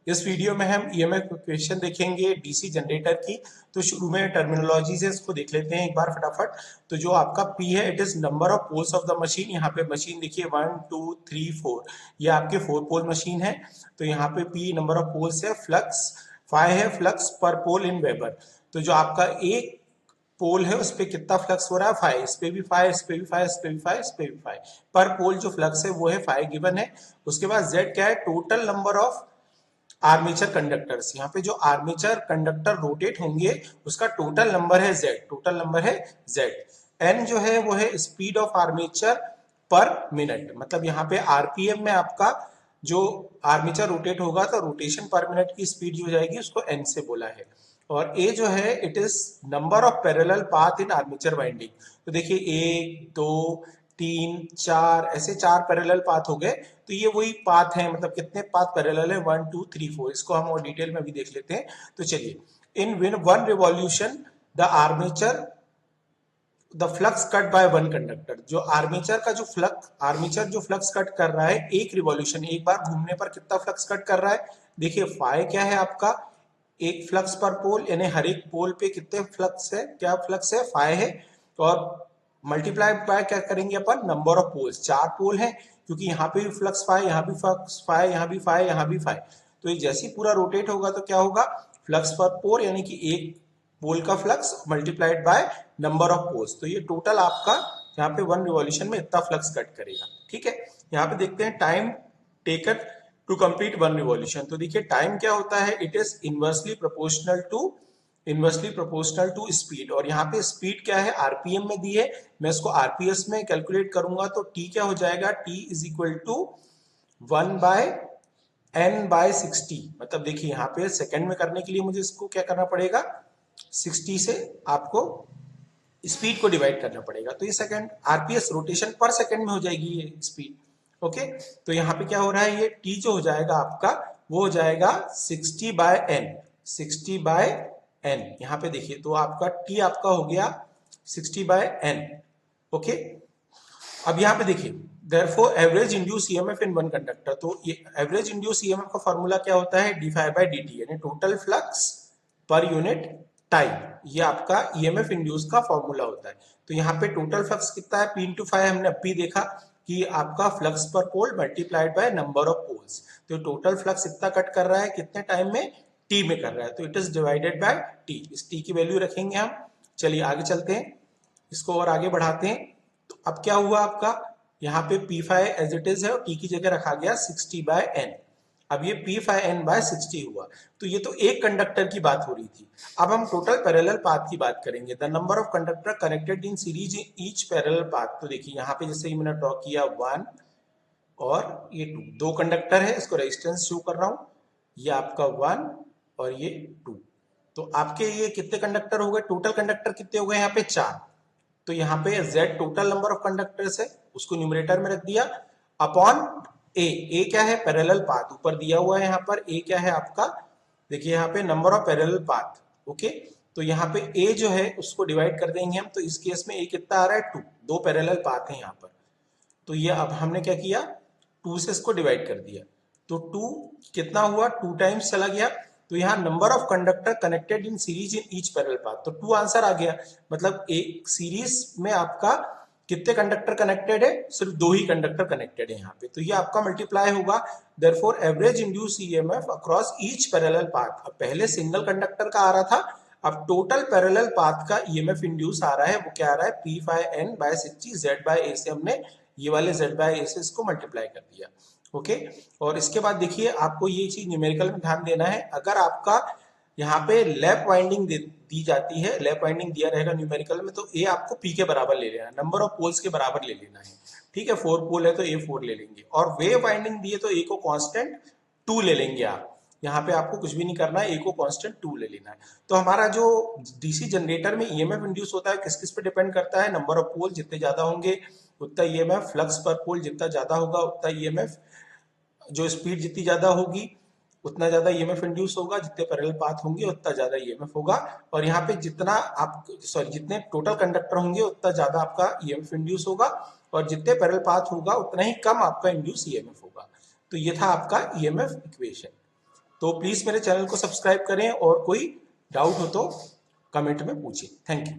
इस वीडियो में हम ईएमएफ इक्वेशन देखेंगे डीसी जनरेटर की। तो शुरू में टर्मिनोलॉजी से इसको देख लेते हैं एक बार फटाफट। तो जो आपका P है, it is number of poles of the machine. यहाँ पे मशीन देखिए 1 2 3 4, ये आपके 4 पोल मशीन है। तो यहाँ पे P नंबर ऑफ पोल्स है, फ्लक्स फाई है, फ्लक्स पर पोल इन वेबर। तो जो आपका एक पोल है उस पे कितना फ्लक्स हो रहा है, फाइव। इस पे भी फाइव, इस पे भी फाइव, इस पे भी फाइव, इस पे भी फाइव। पर पोल जो फ्लक्स है वो है फाइव गिवन है। उसके बाद जेड क्या है, total number of armature conductors. यहाँ पे जो आर्मेचर कंडक्टर रोटेट होंगे उसका टोटल नंबर है जेड, टोटल नंबर है जेड। एन जो है वो है स्पीड ऑफ आर्मेचर पर मिनट, मतलब यहाँ पे आरपीएम में आपका जो आर्मेचर रोटेट होगा तो रोटेशन पर मिनट की स्पीड जो हो जाएगी उसको एन से बोला है। और ए जो है, it is number of parallel path in armature winding. तो देखिए एक दो तीन चार, ऐसे चार पैरेलल पाथ हो गए। तो ये वही पाथ है, मतलब कितने पाथ पैरेलल है, 1 2 3 4। इसको हम और डिटेल में भी देख लेते हैं। तो चलिए, in one revolution the armature the flux cut by one conductor. जो आर्मेचर का जो फ्लक्स, आर्मेचर जो फ्लक्स कट कर रहा है एक रिवॉल्यूशन, एक बार घूमने पर कितना फ्लक्स कट कर रहा है। देखिए फाई क्या है आपका, एक फ्लक्स पर पोल, यानी हर एक पोल पे कितने फ्लक्स है, क्या फ्लक्स है, फाई है। और मल्टीप्लाई बाय क्या करेंगे अपन, नंबर ऑफ पोल्स। चार पोल है क्योंकि यहाँ पे भी फ्लक्स फाई, यहाँ भी फ्लक्स फाई, यहाँ भी फाई, यहाँ भी फाई। तो ये जैसे ही पूरा रोटेट होगा तो क्या होगा, फ्लक्स पर पोल यानी कि एक पोल का flux multiplied by number of poles. तो ये टोटल आपका यहाँ पे वन रिवॉल्यूशन में इतना फ्लक्स कट करेगा। ठीक है, यहाँ पे देखते हैं time taken to complete one revolution. तो देखिए टाइम क्या होता है, it is inversely proportional to speed. और यहाँ पे स्पीड क्या है, आरपीएम में दी है, मैं इसको आरपीएस में कैलकुलेट करूंगा तो टी क्या हो जाएगा, T is equal to 1/n/60। मतलब देखिए यहाँ पे सेकंड में करने के लिए मुझे इसको क्या करना पड़ेगा, 60 से आपको स्पीड को डिवाइड करना पड़ेगा। तो ये सेकंड, आरपीएस रोटेशन पर सेकंड में हो जाएगी ये स्पीड। ओके, तो यहाँ पे क्या हो रहा है, ये टी जो हो जाएगा आपका वो हो जाएगा 60/n, 60/n। यहाँ पे देखिए तो आपका टी आपका हो गया 60/n। ओके, अब यहाँ पे देखिए therefore average induce EMF in one conductor. तो ये एवरेज इंड्यूस ईएमएफ का फॉर्मूला क्या होता है, d∅dt, यानी total flux per unit time. ये आपका ईएमएफ इंड्यूस का फॉर्मूला होता है। तो यहाँ पे टोटल फ्लक्स कितना है, P×5 हमने अभी देखा कि आपका फ्लक्स पर pole multiplied by number of poles. तो टोटल फ्लक्स इतना कट कर रहा है कितने टाइम में, टी में कर रहा है। तो it is divided by T. इस टी की वैल्यू रखेंगे हम। चलिए आगे चलते हैं, इसको और आगे बढ़ाते हैं। तो अब क्या हुआ आपका, यहाँ पे P5 एज इट इज है और T की जगह रखा गया 60/n। अब ये P5n/60 हुआ। तो ये तो एक कंडक्टर की बात हो रही थी। अब हम टोटल पैरेलल पाथ की बात करेंगे। The number of conductor connected in series in each parallel path. तो देखिए यहाँ पे जैसे ही मैंने ड्रॉ किया 1 और ये 2, दो कंडक्टर है, इसको रेजिस्टेंस शो कर रहा हूं। ये आपका 1 और ये 2। तो आपके ये कितने कंडक्टर हो गए, टोटल कंडक्टर कितने हो गए यहाँ पे, 4। तो यहाँ पे z total number of conductors है, उसको न्यूमरेटर में रख दिया, अपॉन ए क्या है, पैरेलल पाथ ऊपर दिया हुआ है। यहाँ पर ए क्या है आपका, देखिए यहाँ पे number of parallel path. Okay, तो यहाँ पे ए जो है उसको डिवाइड कर देंगे हम। तो इस केस में ए कितना आ रहा है, 2, दो पैरेलल पाथ है यहाँ पर। तो ये अब हमने क्या किया, 2 से इसको डिवाइड कर दिया। तो 2 कितना हुआ, 2 टाइम्स चला गया। तो यहाँ number of conductor connected in series in each parallel path, तो 2 आंसर आ गया। मतलब एक सीरीज में आपका कितने कंडक्टर कनेक्टेड है, सिर्फ 2 ही कंडक्टर कनेक्टेड है यहाँ पे। तो ये आपका मल्टीप्लाई होगा। Therefore average induce EMF across each parallel path. अब पहले सिंगल कंडक्टर का आ रहा था, अब टोटल पैरेलल पाथ का ईएमएफ इंड्यूस आ रहा है। वो क्या आ रहा है, P5n/60 Z/A से हमने ये वाले Z/A से इसको मल्टीप्लाई कर दिया। ओके, और इसके बाद देखिए आपको ये चीज न्यूमेरिकल में ध्यान देना है। अगर आपका यहाँ पे लैप वाइंडिंग दी जाती है, लैप वाइंडिंग दिया रहेगा न्यूमेरिकल में, तो ए आपको पी के बराबर ले लेना है, नंबर ऑफ पोल्स के बराबर ले लेना है। ठीक है, 4 पोल है तो ए 4 ले लेंगे। और वेव वाइंडिंग दी है तो ए को कांस्टेंट 2 ले लेंगे आप। यहाँ पे आपको कुछ भी नहीं करना है, ए को कांस्टेंट 2 ले लेना है। तो हमारा जो डीसी जनरेटर में ईएमएफ इंड्यूस होता है किस किस पे डिपेंड करता है, नंबर ऑफ पोल जितने ज्यादा होंगे उतना ईएमएफ, फ्लक्स पर पोल जितना ज्यादा होगा उतना ईएमएफ, जो स्पीड जितनी ज्यादा होगी उतना ज्यादा ईएमएफ इंड्यूस होगा, जितने पैरेलल पाथ होंगे उतना ज्यादा ईएमएफ होगा। और यहाँ पे जितना आप जितने टोटल कंडक्टर होंगे उतना ज्यादा आपका ईएमएफ इंड्यूस होगा, और जितने पैरेलल पाथ होगा उतना ही कम आपका इंड्यूस ईएमएफ होगा। तो ये था आपका ईएमएफ इक्वेशन। तो प्लीज मेरे चैनल को सब्सक्राइब करें और कोई डाउट हो तो कमेंट में पूछिए। Thank you.